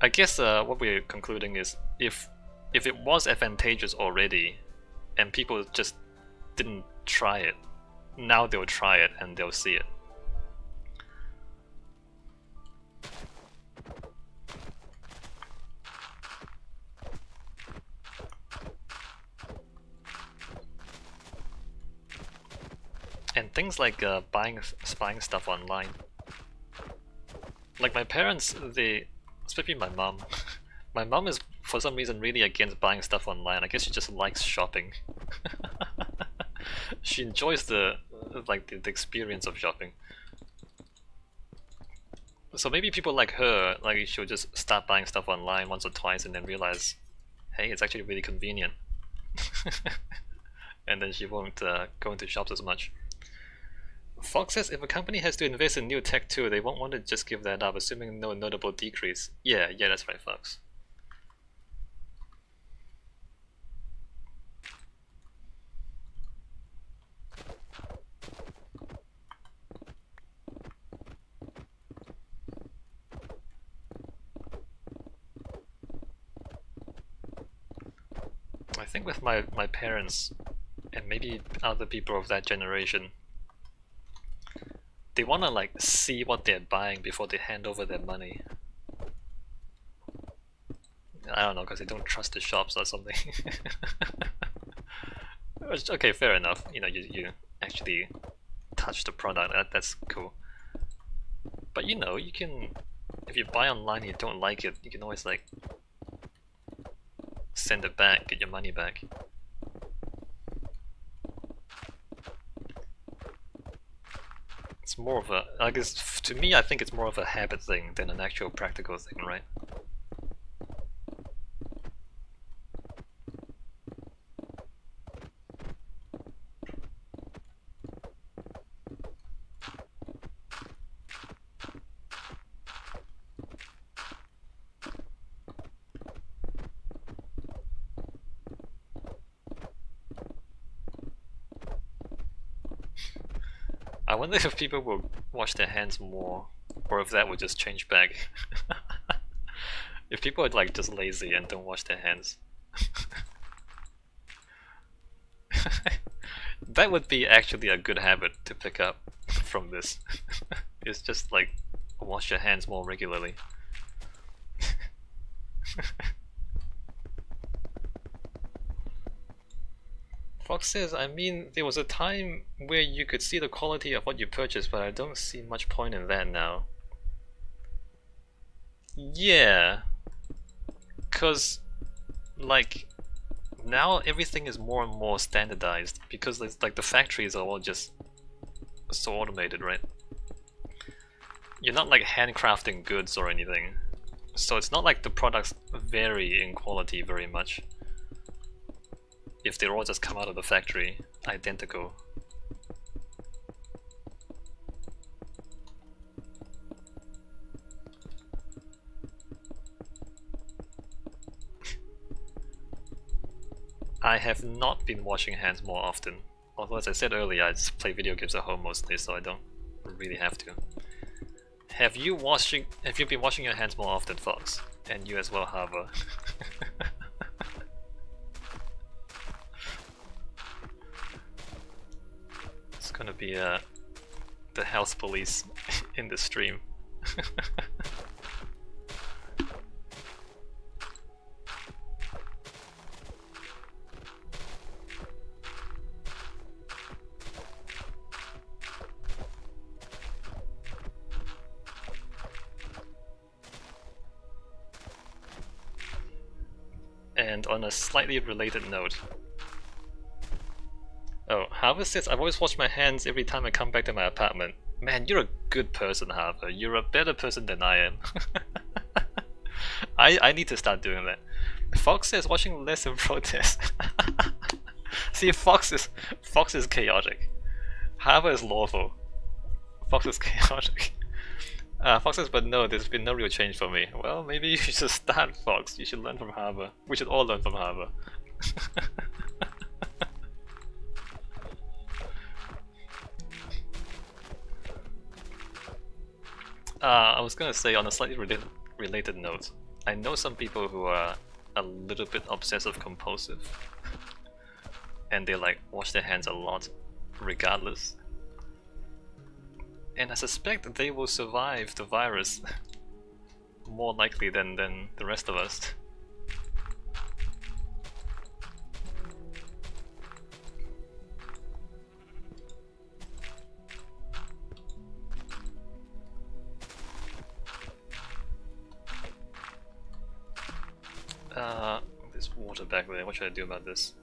I guess what we're concluding is if it was advantageous already, and people just didn't try it, now they'll try it and they'll see it. And things like buying stuff online. Like my parents, especially my mom, my mom is for some reason really against buying stuff online. I guess she just likes shopping. She enjoys the experience of shopping. So maybe people like her, like she'll just start buying stuff online once or twice and then realize, hey, it's actually really convenient. And then she won't go into shops as much. Fox says if a company has to invest in new tech too, they won't want to just give that up, assuming no notable decrease. Yeah, that's right, Fox. I think with my parents and maybe other people of that generation, they want to like see what they're buying before they hand over their money. I don't know, because they don't trust the shops or something. Okay, fair enough. You know, you actually touch the product. That's cool. But you know, you can, if you buy online and you don't like it, you can always like send it back, get your money back. It's more of a, I guess, to me, I think it's more of a habit thing than an actual practical thing, right? I wonder if people will wash their hands more, or if that would just change back. If people are like just lazy and don't wash their hands. That would be actually a good habit to pick up from this. It's just like wash your hands more regularly. Fox says, I mean, there was a time where you could see the quality of what you purchased, but I don't see much point in that now. Yeah, cause like now everything is more and more standardized because it's like the factories are all just so automated, right? You're not like handcrafting goods or anything, so it's not like the products vary in quality very much if they all just come out of the factory identical. I have not been washing hands more often, although as I said earlier, I just play video games at home mostly, so I don't really have to. Have you been washing your hands more often, Fox? And you as well, Harbour. It's gonna be the health police in the stream. And on a slightly related note, oh, Harvard says, I've always washed my hands every time I come back to my apartment. Man, you're a good person, Harvard. You're a better person than I am. I need to start doing that. Fox says watching less in protest. See, Fox is chaotic. Harvard is lawful. Fox is chaotic. Fox says, but no, there's been no real change for me. Well, maybe you should start, Fox. You should learn from Harvard. We should all learn from Harvard. I was gonna say on a slightly related note, I know some people who are a little bit obsessive compulsive and they like wash their hands a lot regardless. And I suspect that they will survive the virus more likely than the rest of us. There's water back there. What should I do about this?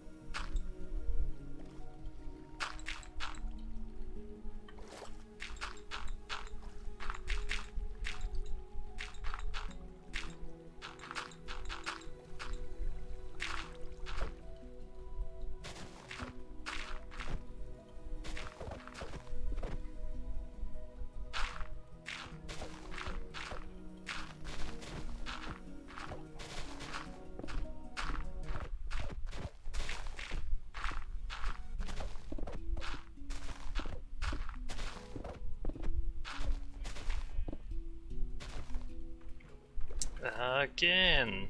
Again!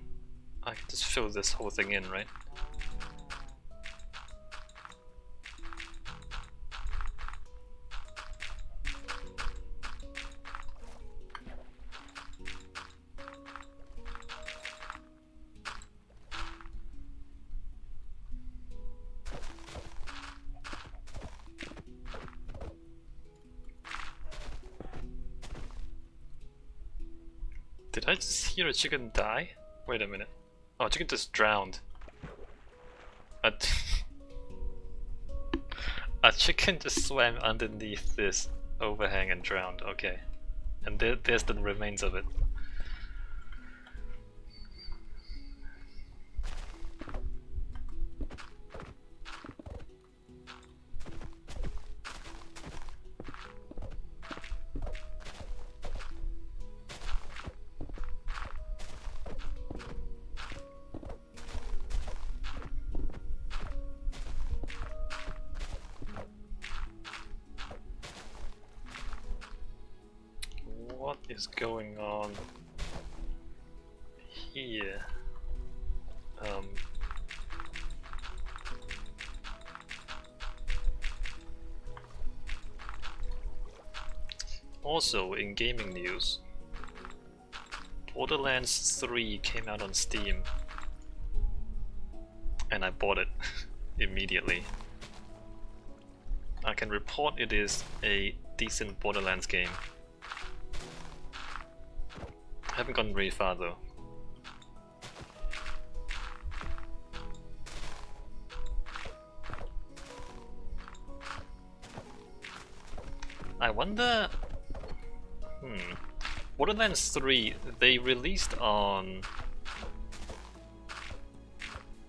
I can just fill this whole thing in, right? Did I just hear a chicken die? Wait a minute. Oh, chicken just drowned. A, a chicken just swam underneath this overhang and drowned. Okay. And there's the remains of it. What is going on here? Also, in gaming news, Borderlands 3 came out on Steam, and I bought it immediately. I can report it is a decent Borderlands game. I haven't gotten very far though. I wonder... Borderlands 3, they released on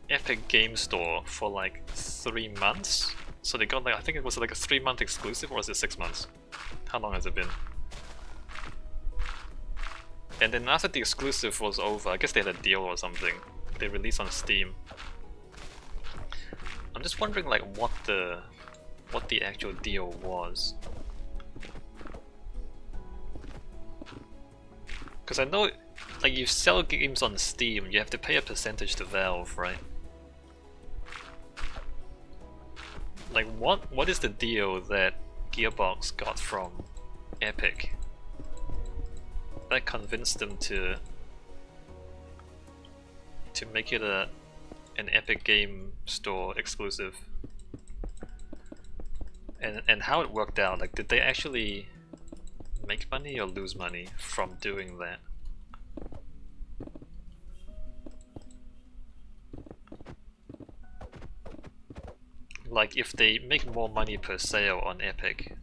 Epic Game Store for like 3 months. So they got like, I think it was like a 3-month exclusive, or was it 6 months? How long has it been? And then after the exclusive was over, I guess they had a deal or something. They released on Steam. I'm just wondering like what the actual deal was. Because I know, like, you sell games on Steam, you have to pay a percentage to Valve, right? Like, what is the deal that Gearbox got from Epic that convinced them to make it an Epic Game Store exclusive? And how it worked out? Like, did they actually make money or lose money from doing that? Like, if they make more money per sale on Epic,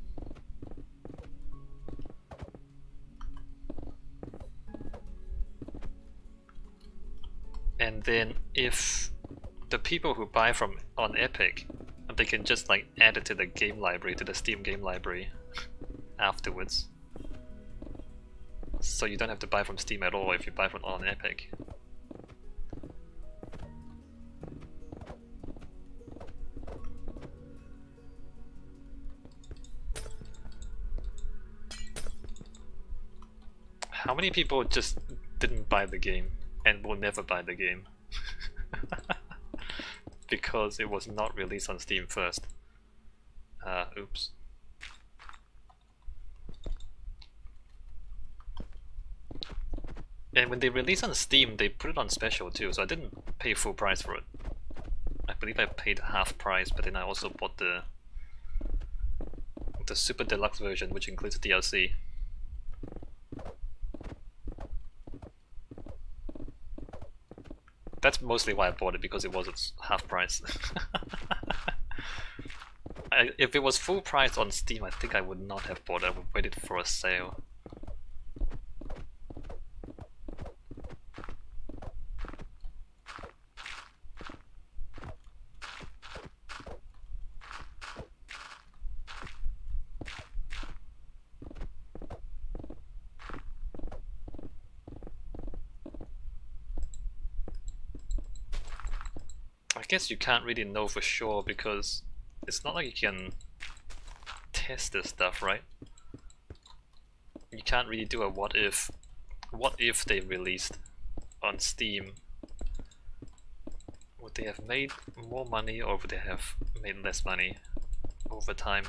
and then if the people who buy from on Epic, they can just like add it to the game library, to the Steam game library afterwards. So you don't have to buy from Steam at all if you buy from on Epic. How many people just didn't buy the game and will never buy the game. Because it was not released on Steam first. Oops. And when they released on Steam, they put it on special too, so I didn't pay full price for it. I believe I paid half price, but then I also bought the Super Deluxe version, which includes DLC. That's mostly why I bought it, because it was its half price. If it was full price on Steam, I think I would not have bought it. I would waited for a sale. I guess you can't really know for sure because it's not like you can test this stuff, right? You can't really do a what if. What if they released on Steam? Would they have made more money or would they have made less money over time?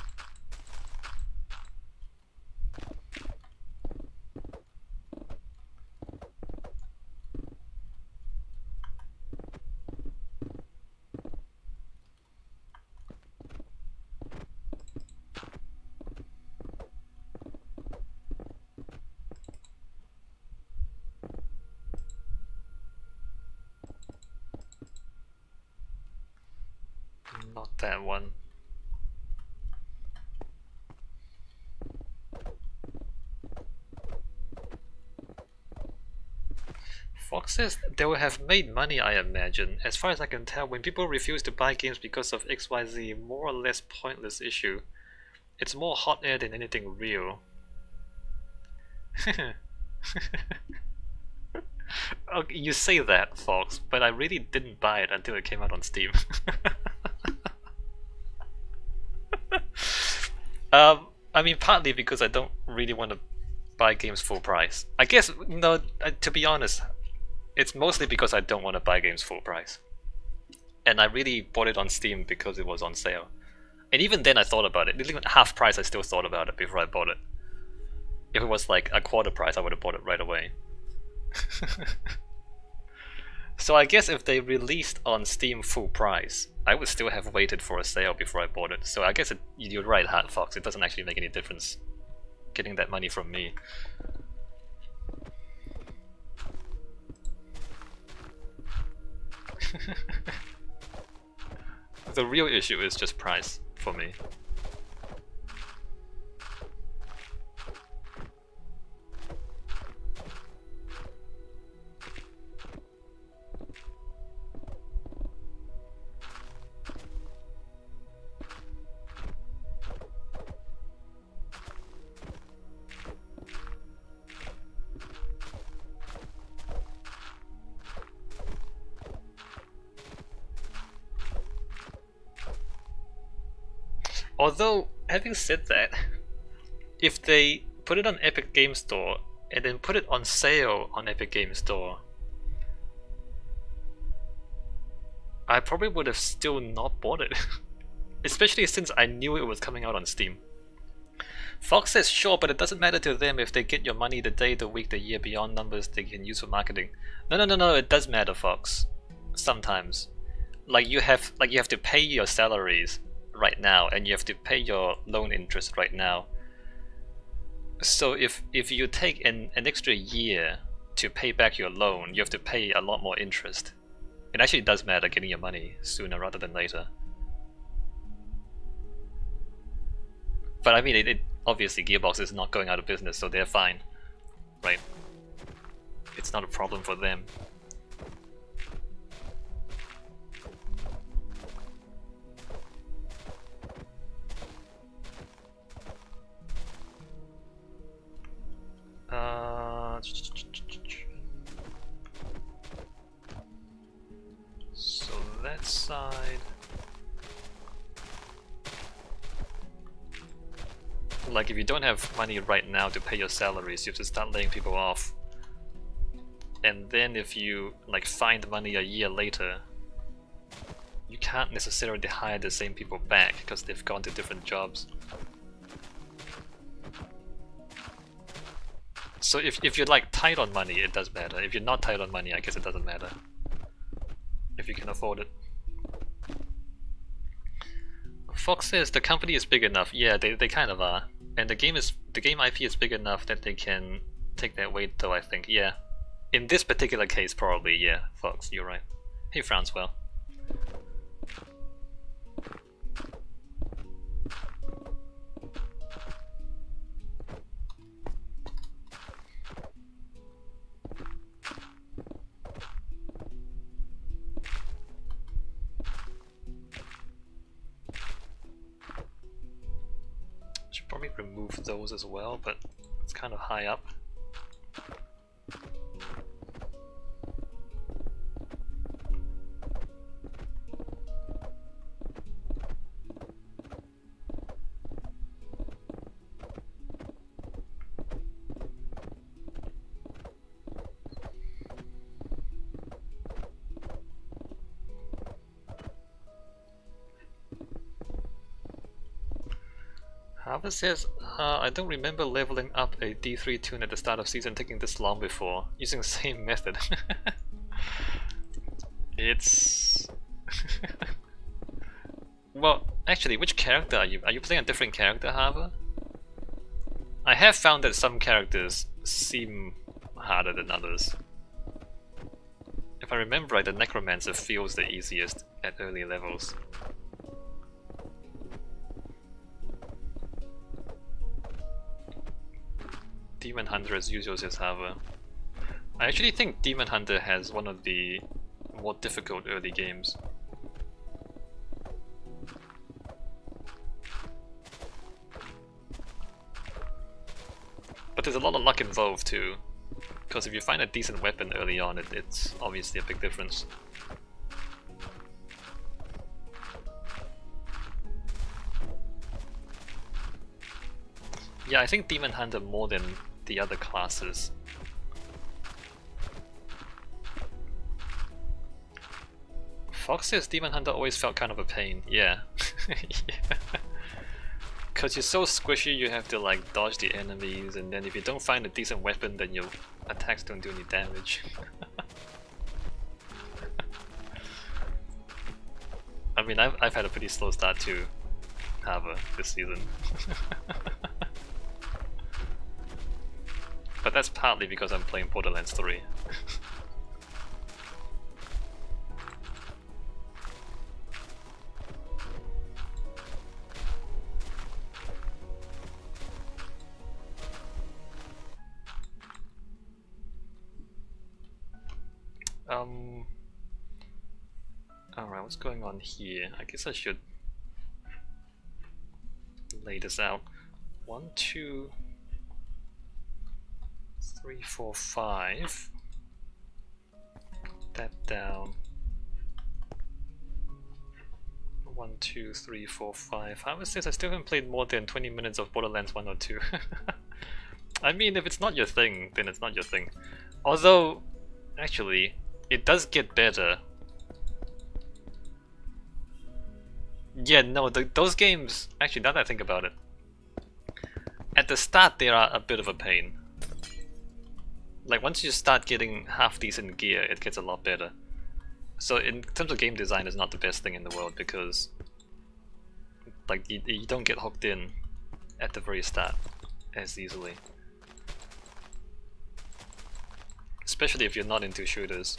Not that one. Fox says they will have made money, I imagine. As far as I can tell, when people refuse to buy games because of XYZ, more or less pointless issue, it's more hot air than anything real. Okay, you say that, Fox, but I really didn't buy it until it came out on Steam. I mean, partly because I don't really want to buy games full price. I guess, no, to be honest, it's mostly because I don't want to buy games full price. And I really bought it on Steam because it was on sale. And even then I thought about it. Even half price I still thought about it before I bought it. If it was like a quarter price I would have bought it right away. So I guess if they released on Steam full price, I would still have waited for a sale before I bought it. So I guess you're right, Hat Fox, it doesn't actually make any difference getting that money from me. The real issue is just price for me. Although, having said that, if they put it on Epic Game Store and then put it on sale on Epic Game Store, I probably would have still not bought it. Especially since I knew it was coming out on Steam. Fox says sure, but it doesn't matter to them if they get your money the day, the week, the year, beyond numbers they can use for marketing. No, it does matter, Fox. Sometimes. Like you have to pay your salaries right now and you have to pay your loan interest right now. So if you take an extra year to pay back your loan, you have to pay a lot more interest. It actually does matter getting your money sooner rather than later. But I mean, it obviously Gearbox is not going out of business, so they're fine, right? It's not a problem for them. So that side. Like if you don't have money right now to pay your salaries, you have to start laying people off. and then if you like find money a year later, you can't necessarily hire the same people back because they've gone to different jobs. So if you're like tight on money, it does matter. If you're not tight on money, I guess it doesn't matter. If you can afford it. Fox says the company is big enough. Yeah, they kind of are. And the game IP is big enough that they can take that weight though, I think. Yeah. In this particular case, probably, yeah, Fox, you're right. Hey, Francois. Should probably remove those as well, but it's kind of high up. Harvard says, I don't remember leveling up a D3 toon at the start of season taking this long before, using the same method. It's... Well, actually, which character are you? Are you playing a different character, Harvard? I have found that some characters seem harder than others. If I remember right, the Necromancer feels the easiest at early levels. Demon Hunter as usual, says Harvard. I actually think Demon Hunter has one of the more difficult early games. But there's a lot of luck involved too, because if you find a decent weapon early on, it's obviously a big difference. Yeah, I think Demon Hunter more than the other classes. Fox says Demon Hunter always felt kind of a pain. Yeah. Yeah. Cause you're so squishy, you have to like dodge the enemies, and then if you don't find a decent weapon, then your attacks don't do any damage. I mean, I've had a pretty slow start to Harvard this season. But that's partly because I'm playing Borderlands 3. Alright, what's going on here? I guess I should lay this out. 1, 2, 3, 4, 5. That down. 1, 2, 3, 4, 5. Harvard says I still haven't played more than 20 minutes of Borderlands 1 or 2. I mean, if it's not your thing, then it's not your thing. Although, actually, it does get better. Yeah, no, those games, actually now that I think about it, at the start they are a bit of a pain. Like once you start getting half decent gear, it gets a lot better. So in terms of game design, it's not the best thing in the world because like you don't get hooked in at the very start as easily. Especially if you're not into shooters.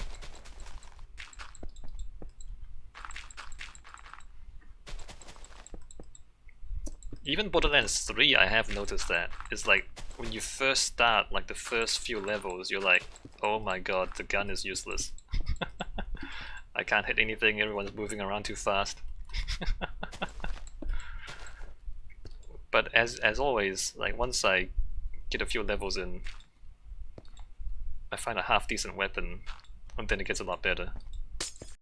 Even Borderlands 3, I have noticed that. It's like, when you first start, like the first few levels, you're like, oh my god, the gun is useless. I can't hit anything, everyone's moving around too fast. But as always, like once I get a few levels in, I find a half decent weapon, and then it gets a lot better.